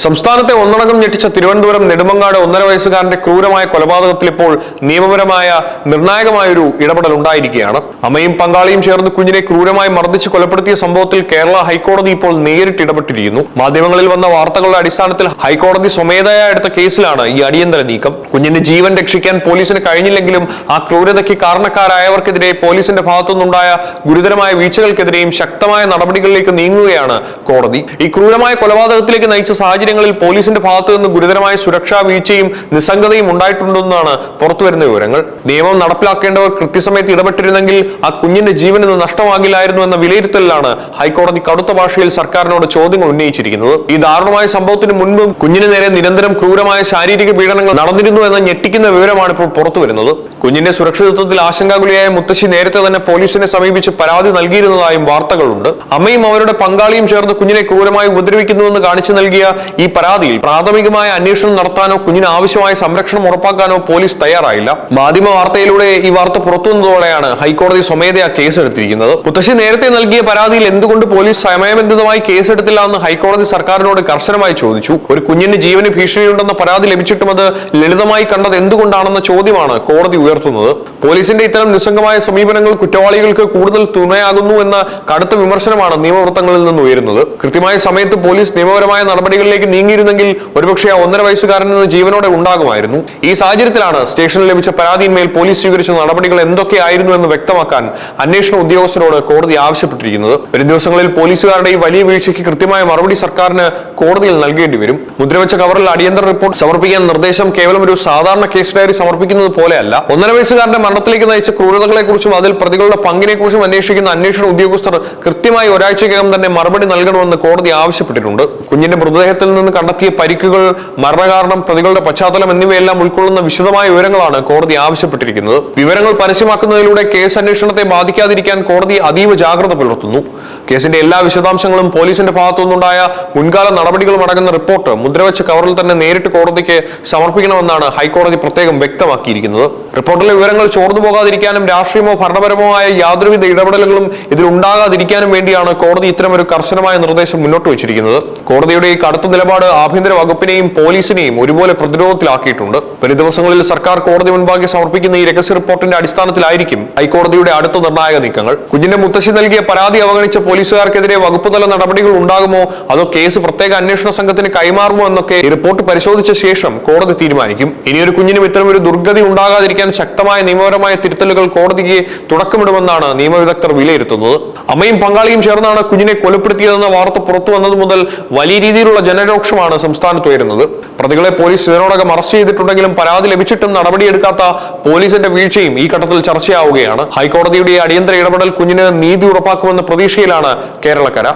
സംസ്ഥാനത്തെ ഒന്നടങ്കം ഞെട്ടിച്ച തിരുവനന്തപുരം നെടുമങ്ങാട് 1.5 വയസ്സുകാരന്റെ ക്രൂരമായ കൊലപാതകത്തിൽ ഇപ്പോൾ നിയമപരമായ നിർണായകമായൊരു ഇടപെടൽ ഉണ്ടായിരിക്കുകയാണ്. അമ്മയും പങ്കാളിയും ചേർന്ന് കുഞ്ഞിനെ ക്രൂരമായി മർദ്ദിച്ച് കൊലപ്പെടുത്തിയ സംഭവത്തിൽ കേരള ഹൈക്കോടതി ഇപ്പോൾ നേരിട്ട് ഇടപെട്ടിരിക്കുന്നു. മാധ്യമങ്ങളിൽ വന്ന വാർത്തകളുടെ അടിസ്ഥാനത്തിൽ ഹൈക്കോടതി സ്വമേധയാ എടുത്ത കേസിലാണ് ഈ അടിയന്തര നീക്കം. കുഞ്ഞിന്റെ ജീവൻ രക്ഷിക്കാൻ പോലീസിന് കഴിഞ്ഞില്ലെങ്കിലും ആ ക്രൂരതയ്ക്ക് കാരണക്കാരായവർക്കെതിരെ പോലീസിന്റെ ഭാഗത്തുനിന്നുണ്ടായ ഗുരുതരമായ വീഴ്ചകൾക്കെതിരെയും ശക്തമായ നടപടികളിലേക്ക് നീങ്ങുകയാണ് കോടതി. ഈ ക്രൂരമായ കൊലപാതകത്തിലേക്ക് നയിച്ച സാഹചര്യങ്ങളിൽ പോലീസിന്റെ ഭാഗത്തു നിന്ന് ഗുരുതരമായ സുരക്ഷാ വീഴ്ചയും നിസ്സംഗതയും ഉണ്ടായിട്ടുണ്ടെന്നാണ് പുറത്തുവരുന്ന വിവരങ്ങൾ. നിയമം നടപ്പിലാക്കേണ്ടവർ കൃത്യസമയത്ത് ഇടപെട്ടിരുന്നെങ്കിൽ ആ കുഞ്ഞിന്റെ ജീവന് നഷ്ടമാകില്ലായിരുന്നു എന്ന വിലയിരുത്തലിലാണ് ഹൈക്കോടതി കടുത്ത ഭാഷയിൽ സർക്കാരിനോട് ചോദ്യങ്ങൾ ഉന്നയിച്ചിരിക്കുന്നത്. ഈ ദാരുണമായ സംഭവത്തിന് മുൻപും കുഞ്ഞിന് നേരെ നിരന്തരം ക്രൂരമായ ശാരീരിക പീഡനങ്ങൾ നടന്നിരുന്നു എന്ന ഞെട്ടിക്കുന്ന വിവരമാണ് ഇപ്പോൾ പുറത്തുവരുന്നത്. കുഞ്ഞിന്റെ സുരക്ഷിതത്വത്തിൽ ആശങ്കാകുലിയായ മുത്തശ്ശി നേരത്തെ തന്നെ പോലീസിനെ സമീപിച്ച് പരാതി നൽകിയിരുന്നതായും വാർത്തകളുണ്ട്. അമ്മയും അവരുടെ പങ്കാളിയും ചേർന്ന് കുഞ്ഞിനെ ക്രൂരമായി ഉപദ്രവിക്കുന്നുവെന്ന് കാണിച്ചു നൽകിയ ഈ പരാതിയിൽ പ്രാഥമികമായ അന്വേഷണം നടത്താനോ കുഞ്ഞിന് ആവശ്യമായ സംരക്ഷണം ഉറപ്പാക്കാനോ പോലീസ് തയ്യാറായില്ല. മാധ്യമ വാർത്തയിലൂടെ ഈ വാർത്ത പുറത്തുവന്നതോടെയാണ് ഹൈക്കോടതി സ്വമേധയാ കേസെടുത്തിരിക്കുന്നത്. മുത്തശ്ശി നേരത്തെ നൽകിയ പരാതിയിൽ എന്തുകൊണ്ട് പോലീസ് സമയബന്ധിതമായി കേസെടുത്തില്ല എന്ന് ഹൈക്കോടതി സർക്കാരിനോട് കർശനമായി ചോദിച്ചു. ഒരു കുഞ്ഞിന് ജീവന് ഭീഷണിയുണ്ടെന്ന പരാതി ലഭിച്ചിട്ടും അത് ലളിതമായി കണ്ടത് എന്തുകൊണ്ടാണെന്ന ചോദ്യമാണ് കോടതി ഉയർത്തുന്നത്. പോലീസിന്റെ ഇത്തരം നിസ്സംഗമായ സമീപനങ്ങൾ കുറ്റവാളികൾക്ക് കൂടുതൽ തുണയാകുന്നു എന്ന കടുത്ത വിമർശനമാണ് നിയമവൃത്തങ്ങളിൽ നിന്ന് ഉയരുന്നത്. കൃത്യമായ സമയത്ത് പോലീസ് നിയമപരമായ നടപടികളിലേക്ക് നീങ്ങിയിരുന്നെങ്കിൽ ഒരുപക്ഷെ 1.5 വയസ്സുകാരൻ നിന്ന് ജീവനോടെ ഉണ്ടാകുമായിരുന്നു. ഈ സാഹചര്യത്തിലാണ് സ്റ്റേഷനിൽ ലഭിച്ച പരാതിയിന്മേൽ പോലീസ് സ്വീകരിച്ച നടപടികൾ എന്തൊക്കെയായിരുന്നു എന്ന് വ്യക്തമാക്കാൻ അന്വേഷണ ഉദ്യോഗസ്ഥരോട് കോടതി ആവശ്യപ്പെട്ടിരിക്കുന്നത്. വരും ദിവസങ്ങളിൽ പോലീസുകാരുടെ ഈ വലിയ വീഴ്ചയ്ക്ക് കൃത്യമായ മറുപടി സർക്കാരിന് കോടതിയിൽ നൽകേണ്ടി വരും. മുദ്രവെച്ച കവറിൽ അടിയന്തര റിപ്പോർട്ട് സമർപ്പിക്കാൻ നിർദ്ദേശം കേവലം ഒരു സാധാരണ കേസ് ഡയറി സമർപ്പിക്കുന്നത് പോലെയല്ല. 1.5 വയസ്സുകാരന്റെ മരണത്തിലേക്ക് നയിച്ച ക്രൂരതകളെക്കുറിച്ചും അതിൽ പ്രതികളുടെ പങ്കിനെക്കുറിച്ചും അന്വേഷിക്കുന്ന അന്വേഷണ ഉദ്യോഗസ്ഥർ കൃത്യമായി ഒരാഴ്ചക്കകം തന്നെ മറുപടി നൽകണമെന്ന് കോടതി ആവശ്യപ്പെട്ടിട്ടുണ്ട്. കുഞ്ഞിന്റെ മൃതദേഹത്തിൽ നിന്ന് കണ്ടെത്തിയ പരിക്കുകൾ, മരണകാരണം, പ്രതികളുടെ പശ്ചാത്തലം എന്നിവയെല്ലാം ഉൾക്കൊള്ളുന്ന വിശദമായ വിവരങ്ങളാണ് കോടതി ആവശ്യപ്പെട്ടിരിക്കുന്നത്. വിവരങ്ങൾ പരസ്യമാക്കുന്നതിലൂടെ കേസ് അന്വേഷണത്തെ ബാധിക്കാതിരിക്കാൻ കോടതി അതീവ ജാഗ്രത പുലർത്തുന്നു. കേസിന്റെ എല്ലാ വിശദാംശങ്ങളും പോലീസിന്റെ ഭാഗത്തുനിന്നുണ്ടായ മുൻകാല നടപടികളും അടങ്ങുന്ന റിപ്പോർട്ട് മുദ്രവെച്ച കവറിൽ തന്നെ നേരിട്ട് കോടതിക്ക് സമർപ്പിക്കണമെന്നാണ് ഹൈക്കോടതി പ്രത്യേകം വ്യക്തമാക്കിയിരിക്കുന്നത്. റിപ്പോർട്ടിലെ വിവരങ്ങൾ ചോർന്നു പോകാതിരിക്കാനും രാഷ്ട്രീയമോ ഭരണപരമോ ആയ യാതൊരുവിധ ഇടപെടലുകളും ഇതിൽ ഉണ്ടാകാതിരിക്കാനും വേണ്ടിയാണ് കോടതി ഇത്തരമൊരു കർശനമായ നിർദ്ദേശം മുന്നോട്ട് വെച്ചിരിക്കുന്നത്. കോടതിയുടെ ഈ കടുത്ത നിലപാട് ആഭ്യന്തര വകുപ്പിനെയും പോലീസിനെയും ഒരുപോലെ പ്രതിരോധത്തിലാക്കിയിട്ടുണ്ട്. വരും ദിവസങ്ങളിൽ സർക്കാർ കോടതി മുൻപാകെ സമർപ്പിക്കുന്ന ഈ രഹസ്യ റിപ്പോർട്ടിന്റെ അടിസ്ഥാനത്തിലായിരിക്കും ഹൈക്കോടതിയുടെ അടുത്ത നിർണായക നീക്കങ്ങൾ. കുഞ്ഞിന്റെ മുത്തശ്ശി നൽകിയ പരാതി അവഗണിച്ച പോലീസുകാർക്കെതിരെ വകുപ്പുതല നടപടികൾ ഉണ്ടാകുമോ അതോ കേസ് പ്രത്യേക അന്വേഷണ സംഘത്തിന് കൈമാറുമോ എന്നൊക്കെ ഈ റിപ്പോർട്ട് പരിശോധിച്ച ശേഷം കോടതി തീരുമാനിക്കും. ഇനിയൊരു കുഞ്ഞിനും ഇത്തരമൊരു ദുർഗതി ഉണ്ടാകാതിരിക്കാൻ ശക്തമായ നിയമപരമായ തിരുത്തലുകൾ കോടതിക്ക് തുടക്കമിടുമെന്നാണ് നിയമവിദഗ്ധർ വിലയിരുത്തുന്നത്. അമ്മയും പങ്കാളിയും ചേർന്നാണ് കുഞ്ഞിനെ കൊലപ്പെടുത്തിയതെന്ന വാർത്ത പുറത്തു വന്നത് മുതൽ വലിയ രീതിയിലുള്ള ജനരോക്ഷമാണ് സംസ്ഥാനത്ത് ഉയരുന്നത്. പ്രതികളെ പോലീസ് ഇതിനോടകം അറസ്റ്റ് ചെയ്തിട്ടുണ്ടെങ്കിലും പരാതി ലഭിച്ചിട്ടും നടപടിയെടുക്കാത്ത പോലീസിന്റെ വീഴ്ചയും ഈ ഘട്ടത്തിൽ ചർച്ചയാവുകയാണ്. ഹൈക്കോടതിയുടെ അടിയന്തര ഇടപെടൽ കുഞ്ഞിന് നീതി ഉറപ്പാക്കുമെന്ന പ്രതീക്ഷയിലാണ് കേരളക്കര.